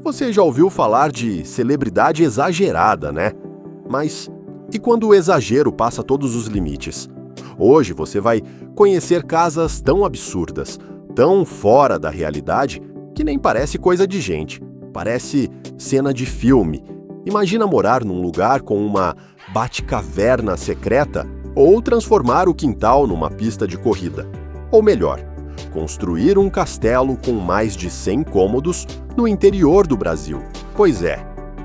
Você já ouviu falar de celebridade exagerada, né? Mas e quando o exagero passa todos os limites? Hoje você vai conhecer casas tão absurdas, tão fora da realidade, que nem parece coisa de gente. Parece cena de filme. Imagina morar num lugar com uma batcaverna secreta ou transformar o quintal numa pista de corrida. Ou melhor, construir um castelo com mais de 100 cômodos no interior do Brasil. Pois é,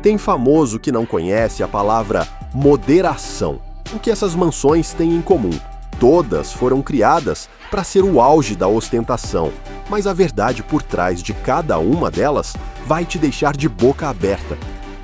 tem famoso que não conhece a palavra moderação. O que essas mansões têm em comum? Todas foram criadas para ser o auge da ostentação, mas a verdade por trás de cada uma delas vai te deixar de boca aberta.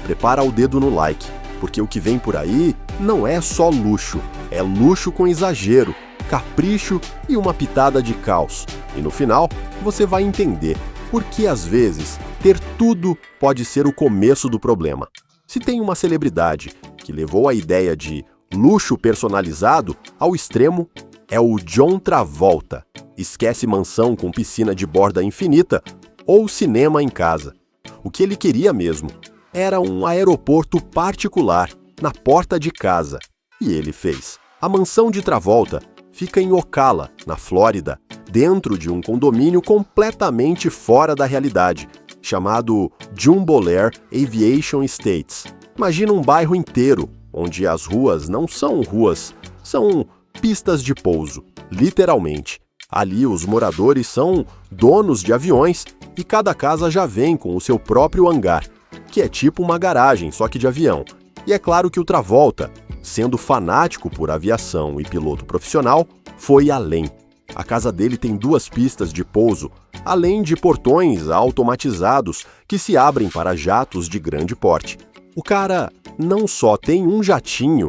Prepara o dedo no like, porque o que vem por aí não é só luxo, é luxo com exagero, capricho e uma pitada de caos. E no final, você vai entender por que às vezes ter tudo pode ser o começo do problema. Se tem uma celebridade que levou a ideia de luxo personalizado ao extremo, é o John Travolta. Esquece mansão com piscina de borda infinita ou cinema em casa. O que ele queria mesmo era um aeroporto particular na porta de casa. E ele fez. A mansão de Travolta fica em Ocala, na Flórida, dentro de um condomínio completamente fora da realidade, chamado Jumbolair Aviation Estates. Imagina um bairro inteiro, onde as ruas não são ruas, são pistas de pouso, literalmente. Ali os moradores são donos de aviões e cada casa já vem com o seu próprio hangar, que é tipo uma garagem, só que de avião. E é claro que o Travolta, sendo fanático por aviação e piloto profissional, foi além. A casa dele tem 2 pistas de pouso, além de portões automatizados que se abrem para jatos de grande porte. O cara não só tem um jatinho,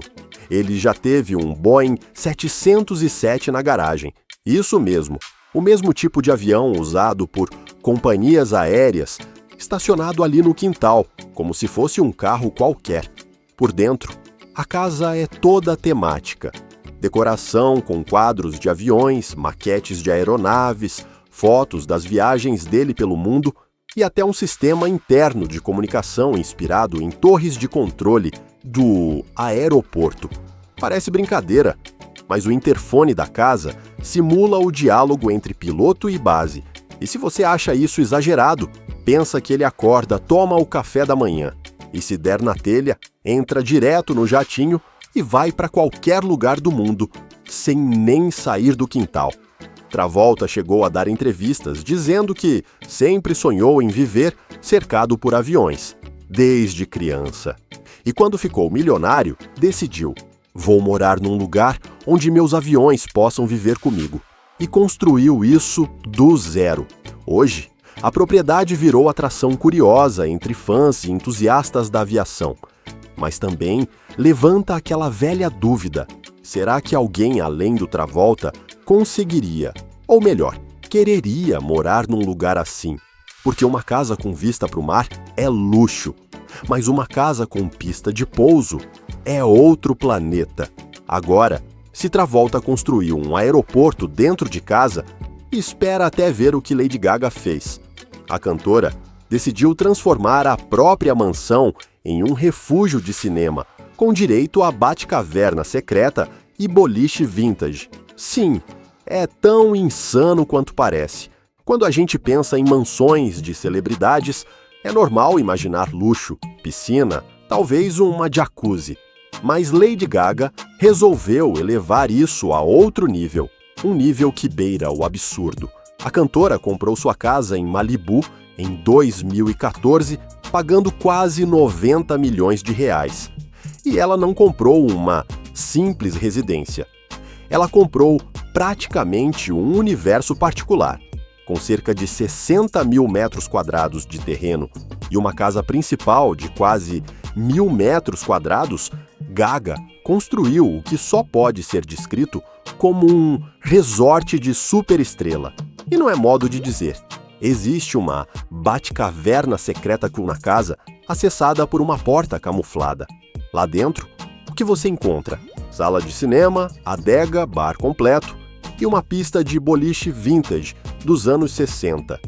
ele já teve um Boeing 707 na garagem. Isso mesmo, o mesmo tipo de avião usado por companhias aéreas, estacionado ali no quintal, como se fosse um carro qualquer. Por dentro, a casa é toda temática. Decoração com quadros de aviões, maquetes de aeronaves, fotos das viagens dele pelo mundo e até um sistema interno de comunicação inspirado em torres de controle do aeroporto. Parece brincadeira, mas o interfone da casa simula o diálogo entre piloto e base. E se você acha isso exagerado, pensa que ele acorda, toma o café da manhã e, se der na telha, entra direto no jatinho e vai para qualquer lugar do mundo, sem nem sair do quintal. Travolta chegou a dar entrevistas dizendo que sempre sonhou em viver cercado por aviões, desde criança. E quando ficou milionário, decidiu: vou morar num lugar onde meus aviões possam viver comigo. E construiu isso do zero. Hoje, a propriedade virou atração curiosa entre fãs e entusiastas da aviação. Mas também levanta aquela velha dúvida: será que alguém além do Travolta conseguiria, ou melhor, quereria morar num lugar assim? Porque uma casa com vista para o mar é luxo, mas uma casa com pista de pouso é outro planeta. Agora, se Travolta construiu um aeroporto dentro de casa, espera até ver o que Lady Gaga fez. A cantora decidiu transformar a própria mansão em um refúgio de cinema, com direito a batcaverna secreta e boliche vintage. Sim, é tão insano quanto parece. Quando a gente pensa em mansões de celebridades, é normal imaginar luxo, piscina, talvez uma jacuzzi. Mas Lady Gaga resolveu elevar isso a outro nível, um nível que beira o absurdo. A cantora comprou sua casa em Malibu em 2014, pagando quase 90 milhões de reais. E ela não comprou uma simples residência. Ela comprou praticamente um universo particular. Com cerca de 60 mil metros quadrados de terreno e uma casa principal de quase 1.000 metros quadrados, Gaga construiu o que só pode ser descrito como um resort de superestrela. E não é modo de dizer. Existe uma batcaverna secreta na casa, acessada por uma porta camuflada. Lá dentro, o que você encontra? Sala de cinema, adega, bar completo e uma pista de boliche vintage dos anos 60.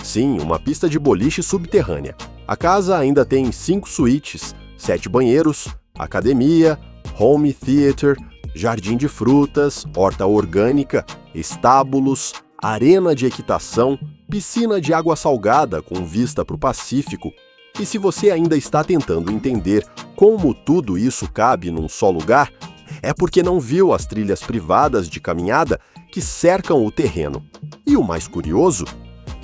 Sim, uma pista de boliche subterrânea. A casa ainda tem 5 suítes, 7 banheiros, academia, home theater, jardim de frutas, horta orgânica, estábulos, arena de equitação, piscina de água salgada com vista para o Pacífico. E se você ainda está tentando entender como tudo isso cabe num só lugar, é porque não viu as trilhas privadas de caminhada que cercam o terreno. E o mais curioso,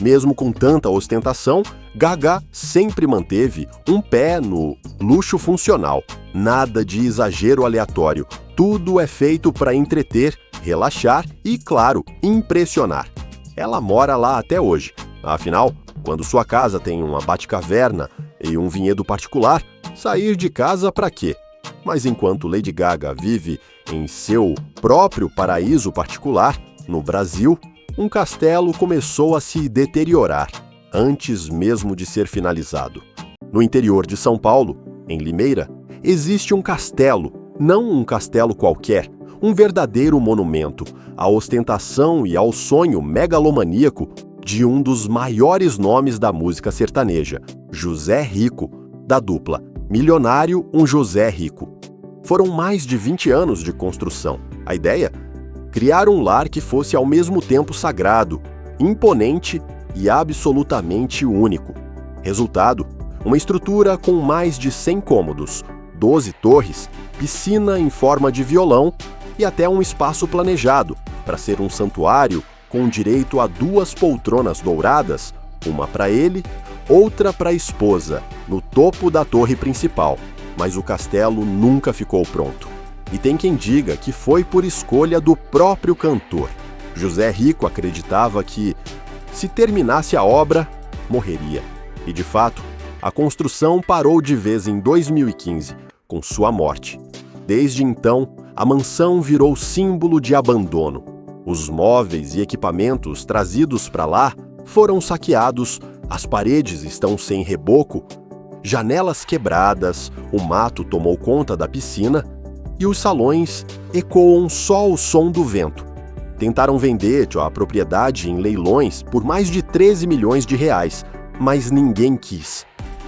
mesmo com tanta ostentação, Gaga sempre manteve um pé no luxo funcional. Nada de exagero aleatório. Tudo é feito para entreter, relaxar e, claro, impressionar. Ela mora lá até hoje. Afinal, quando sua casa tem uma batcaverna e um vinhedo particular, sair de casa para quê? Mas enquanto Lady Gaga vive em seu próprio paraíso particular, no Brasil, um castelo começou a se deteriorar, antes mesmo de ser finalizado. No interior de São Paulo, em Limeira, existe um castelo, não um castelo qualquer, um verdadeiro monumento à ostentação e ao sonho megalomaníaco de um dos maiores nomes da música sertaneja, José Rico, da dupla Milionário, um José Rico. Foram mais de 20 anos de construção. A ideia? Criar um lar que fosse ao mesmo tempo sagrado, imponente e absolutamente único. Resultado? Uma estrutura com mais de 100 cômodos, 12 torres, piscina em forma de violão e até um espaço planejado para ser um santuário com direito a 2 poltronas douradas, uma para ele, outra para a esposa, no topo da torre principal. Mas o castelo nunca ficou pronto. E tem quem diga que foi por escolha do próprio cantor. José Rico acreditava que, se terminasse a obra, morreria. E de fato, a construção parou de vez em 2015, com sua morte. Desde então, a mansão virou símbolo de abandono. Os móveis e equipamentos trazidos para lá foram saqueados, as paredes estão sem reboco, janelas quebradas, o mato tomou conta da piscina e os salões ecoam só o som do vento. Tentaram vender a propriedade em leilões por mais de 13 milhões de reais, mas ninguém quis.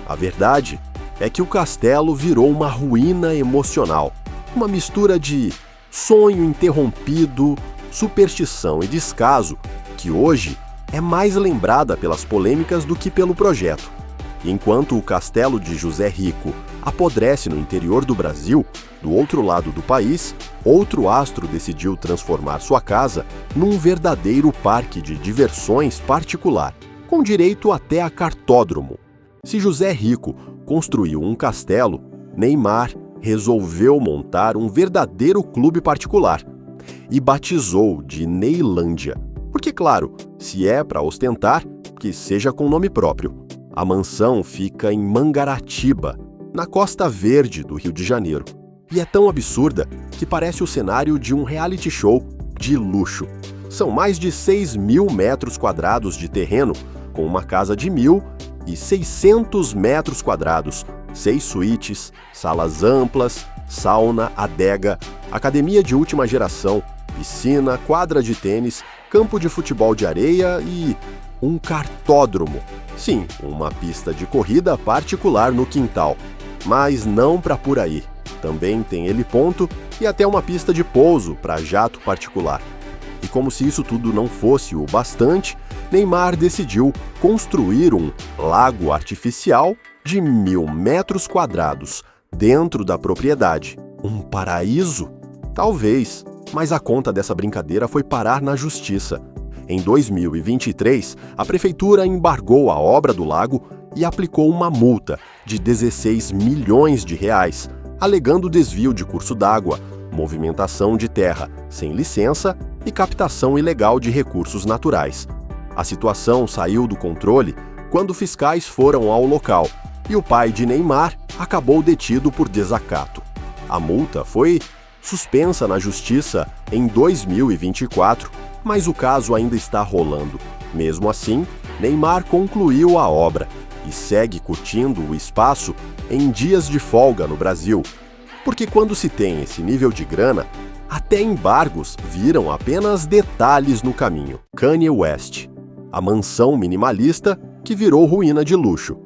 A verdade é que o castelo virou uma ruína emocional, uma mistura de sonho interrompido, superstição e descaso, que hoje é mais lembrada pelas polêmicas do que pelo projeto. E enquanto o castelo de José Rico apodrece no interior do Brasil, do outro lado do país, outro astro decidiu transformar sua casa num verdadeiro parque de diversões particular, com direito até a cartódromo. Se José Rico construiu um castelo, Neymar resolveu montar um verdadeiro clube particular e batizou de Neilândia. Porque, claro, se é para ostentar, que seja com nome próprio. A mansão fica em Mangaratiba, na Costa Verde do Rio de Janeiro. E é tão absurda que parece o cenário de um reality show de luxo. São mais de 6.000 metros quadrados de terreno, com uma casa de 1.600 metros quadrados, 6 suítes, salas amplas, sauna, adega, academia de última geração, piscina, quadra de tênis, campo de futebol de areia e um cartódromo. Sim, uma pista de corrida particular no quintal. Mas não para por aí. Também tem heliponto e até uma pista de pouso para jato particular. E como se isso tudo não fosse o bastante, Neymar decidiu construir um lago artificial de 1.000 metros quadrados dentro da propriedade. Um paraíso? Talvez, mas a conta dessa brincadeira foi parar na justiça. Em 2023, a prefeitura embargou a obra do lago e aplicou uma multa de 16 milhões de reais, alegando desvio de curso d'água, movimentação de terra sem licença e captação ilegal de recursos naturais. A situação saiu do controle quando fiscais foram ao local e o pai de Neymar acabou detido por desacato. A multa foi suspensa na justiça em 2024, mas o caso ainda está rolando. Mesmo assim, Neymar concluiu a obra e segue curtindo o espaço em dias de folga no Brasil. Porque quando se tem esse nível de grana, até embargos viram apenas detalhes no caminho. Kanye West, a mansão minimalista que virou ruína de luxo.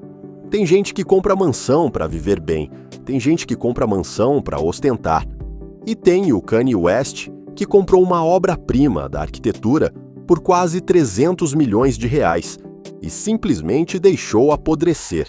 Tem gente que compra mansão para viver bem, tem gente que compra mansão para ostentar. E tem o Kanye West, que comprou uma obra-prima da arquitetura por quase 300 milhões de reais e simplesmente deixou apodrecer.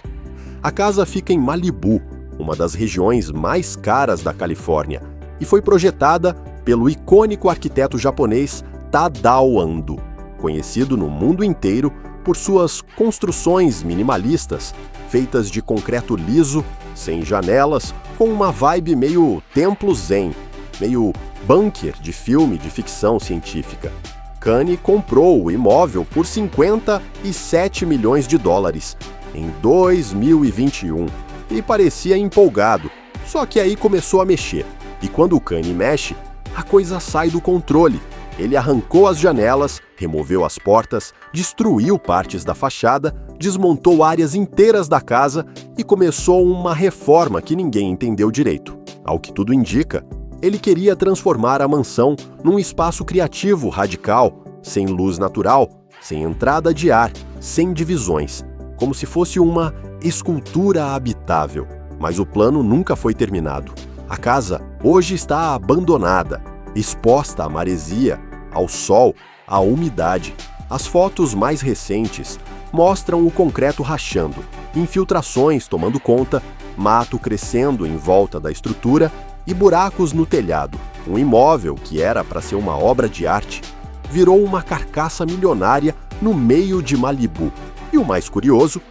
A casa fica em Malibu, uma das regiões mais caras da Califórnia, e foi projetada pelo icônico arquiteto japonês Tadao Ando, conhecido no mundo inteiro por suas construções minimalistas, feitas de concreto liso, sem janelas, com uma vibe meio templo zen, meio bunker de filme de ficção científica. Kanye comprou o imóvel por 57 milhões de dólares em 2021 e parecia empolgado, só que aí começou a mexer. E quando o Kanye mexe, a coisa sai do controle. Ele arrancou as janelas, removeu as portas, destruiu partes da fachada, desmontou áreas inteiras da casa e começou uma reforma que ninguém entendeu direito. Ao que tudo indica, ele queria transformar a mansão num espaço criativo radical, sem luz natural, sem entrada de ar, sem divisões, como se fosse uma escultura habitável. Mas o plano nunca foi terminado. A casa hoje está abandonada, exposta à maresia, ao sol, à umidade. As fotos mais recentes mostram o concreto rachando, infiltrações tomando conta, mato crescendo em volta da estrutura e buracos no telhado. Um imóvel que era para ser uma obra de arte virou uma carcaça milionária no meio de Malibu. E o mais curioso,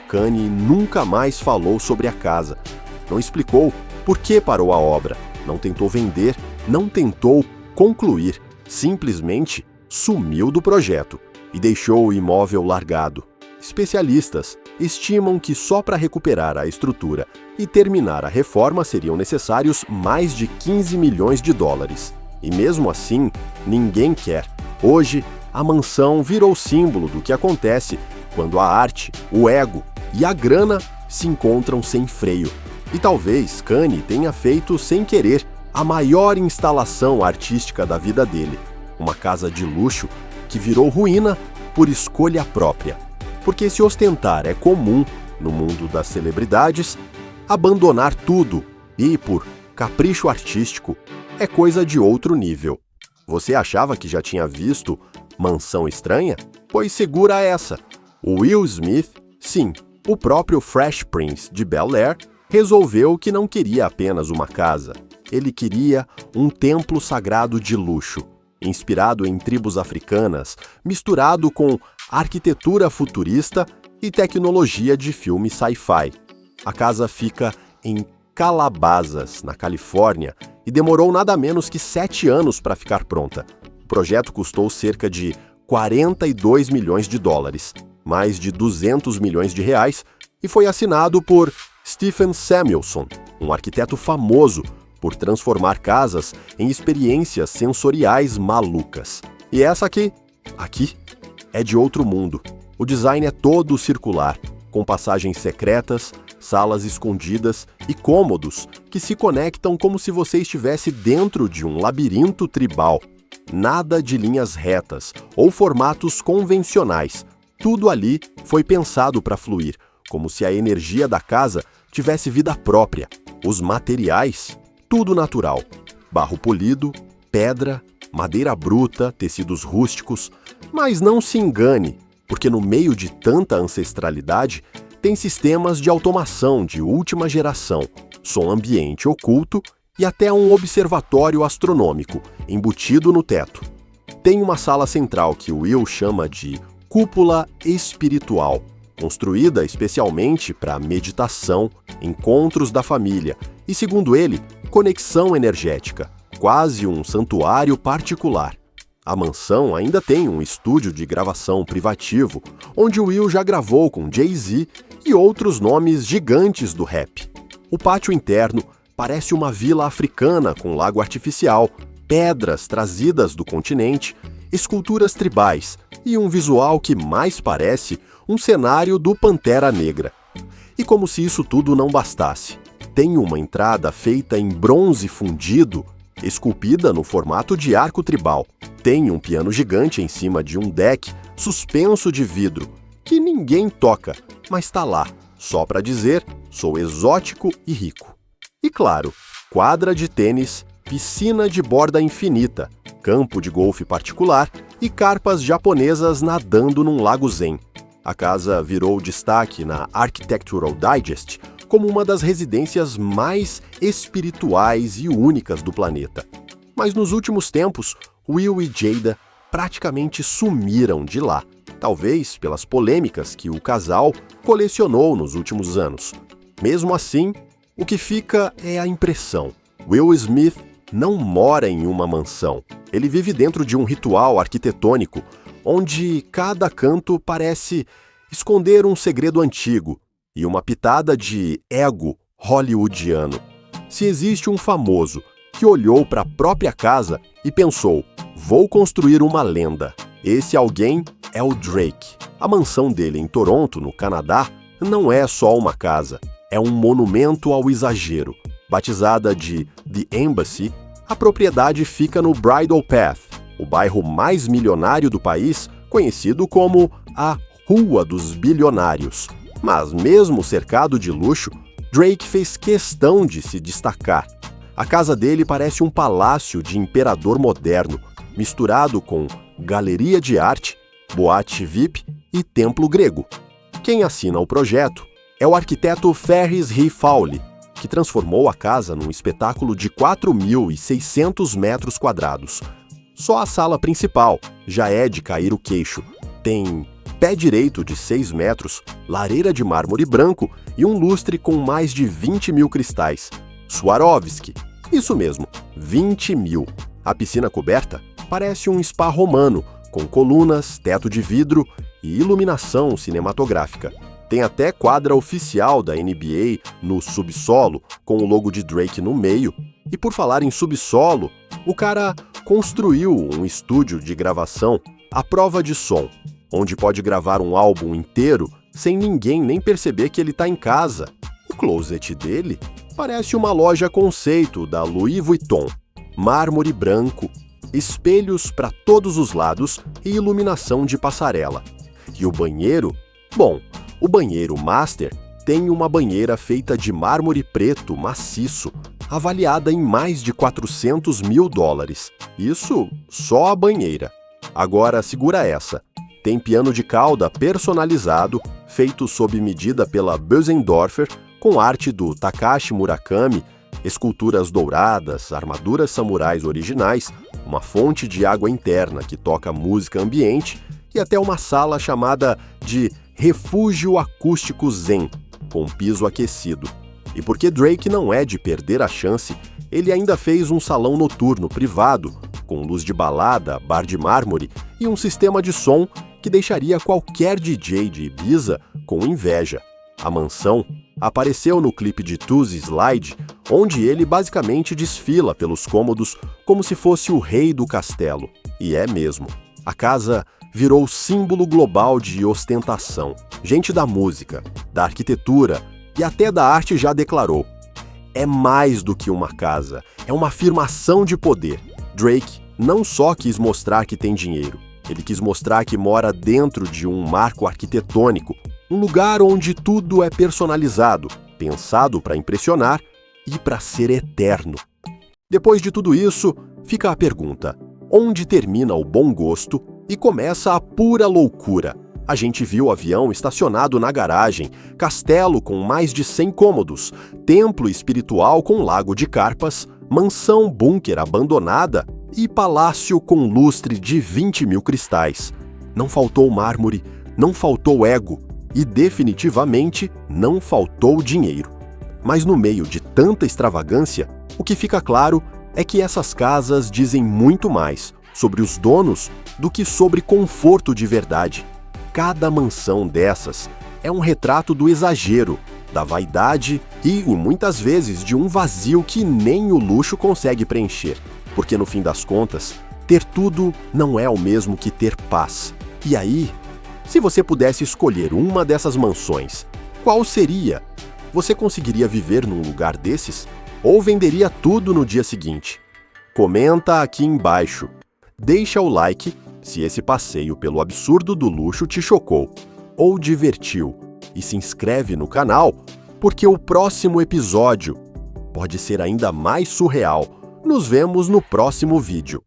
Kanye nunca mais falou sobre a casa. Não explicou por que parou a obra, não tentou vender, não tentou concluir, simplesmente sumiu do projeto e deixou o imóvel largado. Especialistas estimam que só para recuperar a estrutura e terminar a reforma seriam necessários mais de 15 milhões de dólares. E mesmo assim, ninguém quer. Hoje, a mansão virou símbolo do que acontece quando a arte, o ego e a grana se encontram sem freio. E talvez Kanye tenha feito sem querer a maior instalação artística da vida dele, uma casa de luxo que virou ruína por escolha própria. Porque se ostentar é comum no mundo das celebridades, abandonar tudo e, por capricho artístico, é coisa de outro nível. Você achava que já tinha visto Mansão Estranha? Pois segura essa. O Will Smith, sim, o próprio Fresh Prince de Bel-Air, resolveu que não queria apenas uma casa. Ele queria um templo sagrado de luxo, inspirado em tribos africanas, misturado com arquitetura futurista e tecnologia de filme sci-fi. A casa fica em Calabasas, na Califórnia, e demorou nada menos que 7 anos para ficar pronta. O projeto custou cerca de 42 milhões de dólares, mais de 200 milhões de reais, e foi assinado por Stephen Samuelson, um arquiteto famoso por transformar casas em experiências sensoriais malucas. E essa aqui é de outro mundo. O design é todo circular, com passagens secretas, salas escondidas e cômodos que se conectam como se você estivesse dentro de um labirinto tribal. Nada de linhas retas ou formatos convencionais. Tudo ali foi pensado para fluir, como se a energia da casa tivesse vida própria. Os materiais, tudo natural. Barro polido, pedra, madeira bruta, tecidos rústicos. Mas não se engane, porque no meio de tanta ancestralidade, tem sistemas de automação de última geração, som ambiente oculto e até um observatório astronômico embutido no teto. Tem uma sala central que o Will chama de cúpula espiritual, construída especialmente para meditação, encontros da família e, segundo ele, conexão energética, quase um santuário particular. A mansão ainda tem um estúdio de gravação privativo, onde o Will já gravou com Jay-Z e outros nomes gigantes do rap. O pátio interno parece uma vila africana com lago artificial, pedras trazidas do continente, esculturas tribais e um visual que mais parece um cenário do Pantera Negra. E como se isso tudo não bastasse, tem uma entrada feita em bronze fundido, esculpida no formato de arco tribal. Tem um piano gigante em cima de um deck suspenso de vidro, que ninguém toca, mas está lá, Só para dizer, sou exótico e rico. E claro, quadra de tênis, piscina de borda infinita, campo de golfe particular e carpas japonesas nadando num lago zen. A casa virou destaque na Architectural Digest como uma das residências mais espirituais e únicas do planeta. Mas nos últimos tempos, Will e Jada praticamente sumiram de lá, talvez pelas polêmicas que o casal colecionou nos últimos anos. Mesmo assim, o que fica é a impressão. Will Smith não mora em uma mansão. Ele vive dentro de um ritual arquitetônico, onde cada canto parece esconder um segredo antigo e uma pitada de ego hollywoodiano. Se existe um famoso que olhou para a própria casa e pensou, vou construir uma lenda, esse alguém é o Drake. A mansão dele em Toronto, no Canadá, não é só uma casa, é um monumento ao exagero. Batizada de The Embassy, a propriedade fica no Bridle Path, o bairro mais milionário do país, conhecido como a Rua dos Bilionários. Mas mesmo cercado de luxo, Drake fez questão de se destacar. A casa dele parece um palácio de imperador moderno, misturado com galeria de arte, boate VIP e templo grego. Quem assina o projeto é o arquiteto Ferris H. Fawley, que transformou a casa num espetáculo de 4.600 metros quadrados. Só a sala principal já é de cair o queixo. Tem pé direito de 6 metros, lareira de mármore branco e um lustre com mais de 20 mil cristais. Swarovski. Isso mesmo, 20 mil. A piscina coberta parece um spa romano, com colunas, teto de vidro e iluminação cinematográfica. Tem até quadra oficial da NBA no subsolo, com o logo de Drake no meio. E por falar em subsolo, o cara construiu um estúdio de gravação à prova de som, onde pode gravar um álbum inteiro sem ninguém nem perceber que ele está em casa. O closet dele parece uma loja conceito da Louis Vuitton. Mármore branco, espelhos para todos os lados e iluminação de passarela. E o banheiro? Bom, o banheiro master tem uma banheira feita de mármore preto maciço, avaliada em mais de 400 mil dólares. Isso só a banheira. Agora segura essa. Tem piano de cauda personalizado, feito sob medida pela Bösendorfer, com arte do Takashi Murakami, esculturas douradas, armaduras samurais originais, uma fonte de água interna que toca música ambiente e até uma sala chamada de Refúgio Acústico Zen, com piso aquecido. E porque Drake não é de perder a chance, ele ainda fez um salão noturno privado, com luz de balada, bar de mármore e um sistema de som que deixaria qualquer DJ de Ibiza com inveja. A mansão apareceu no clipe de Toosie Slide, onde ele basicamente desfila pelos cômodos como se fosse o rei do castelo. E é mesmo. A casa virou símbolo global de ostentação. Gente da música, da arquitetura e até da arte já declarou: é mais do que uma casa, é uma afirmação de poder. Drake não só quis mostrar que tem dinheiro, ele quis mostrar que mora dentro de um marco arquitetônico, um lugar onde tudo é personalizado, pensado para impressionar e para ser eterno. Depois de tudo isso, fica a pergunta: onde termina o bom gosto e começa a pura loucura? A gente viu avião estacionado na garagem, castelo com mais de 100 cômodos, templo espiritual com lago de carpas, mansão bunker abandonada e palácio com lustre de 20 mil cristais. Não faltou mármore, não faltou ego e definitivamente não faltou dinheiro. Mas no meio de tanta extravagância, o que fica claro é que essas casas dizem muito mais sobre os donos do que sobre conforto de verdade. Cada mansão dessas é um retrato do exagero, da vaidade e, muitas vezes, de um vazio que nem o luxo consegue preencher. Porque, no fim das contas, ter tudo não é o mesmo que ter paz. E aí, se você pudesse escolher uma dessas mansões, qual seria? Você conseguiria viver num lugar desses? Ou venderia tudo no dia seguinte? Comenta aqui embaixo. Deixa o like se esse passeio pelo absurdo do luxo te chocou ou divertiu. e se inscreve no canal, porque o próximo episódio pode ser ainda mais surreal. Nos vemos no próximo vídeo.